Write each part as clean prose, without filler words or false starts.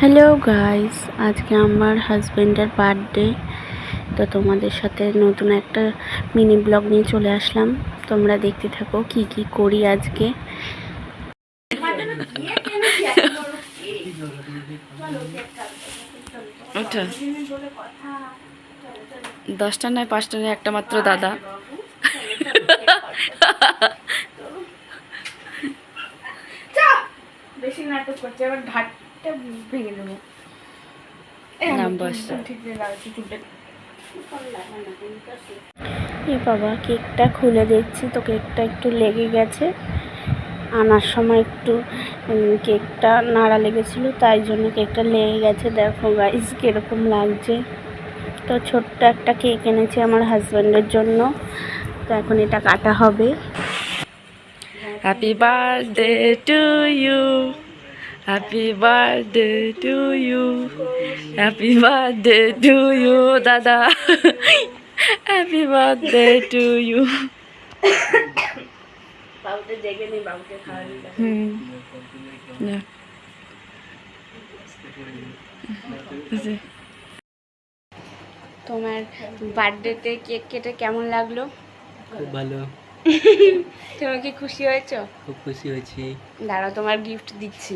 Hello guys, আজকে আমার হাজবেন্ডের বার্থডে। তো তোমাদের সাথে নতুন একটা মিনি ব্লগ নিয়ে চলে আসলাম। তোমরা দেখতে থাকো কি কি করি আজকে। ওটা 10টা নয় 5টা নয়, একটা মাত্র দাদা। বেশি নাটক করছে, আবার ঘাটটা ভেঙে দেবো। এই বাবা, কেকটা খুলে দেখছি তো কেকটা একটু লেগে গেছে। আনার সময় একটু কেকটা নাড়া লেগেছিল, তাই জন্য কেকটা লেগে গেছে। দেখো গাইস কিরকম লাগছে। তো ছোট্ট একটা কেক এনেছি আমার হাজব্যান্ডের জন্য। তো এখন এটা কাটা হবে। Happy birthday to you, happy birthday to you, happy birthday to you দাদা, হ্যাপি বার্থডে টু ইউ। বাবুকে জেগে নেই, বাবুকে খাওয়াবি। তোমার বার্থডেতে কেক কেটে কেমন লাগলো? খুব ভালো। তুমি কি খুশি হয়েছো? খুব খুশি হয়েছি। দাঁড়াও, তোমার গিফট দিচ্ছি।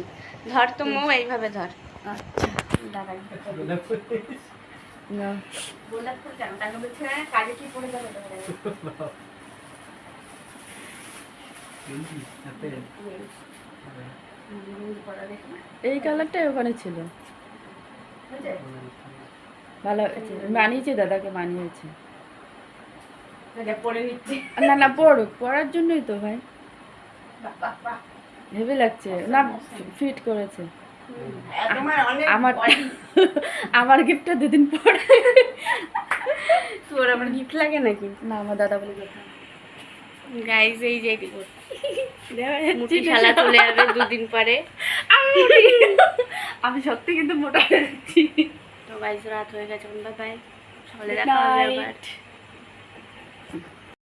ধর তো মৌ, এইভাবে ধর। দাঁড়া, গোলাপ ফুল কেন? টাকা বলছে না, কাজে কি পড়ে যাবে? এই কালারটাই ওখানে ছিল, ভালো মানিয়েছে, দাদাকে মানিয়েছে। পরে নিচ্ছি। না না, পড়ুক, পড়ার জন্যই তো ভাই, হেভি লাগছে না, ফিট করেছে। আমার আমার গিফটটা 2 দিন পরে। তোর আমার গিফট লাগে নাকি? না, আমার দাদা বলে গাইজ, এই যে মুটি শালা চলে যাবে 2 দিন পরে। আমি সত্যি কিন্তু মোটা হয়ে যাচ্ছি। তো গাইজ, রাত হয়ে গেছে। বাই বাই, সকালে দেখা হবে আবার।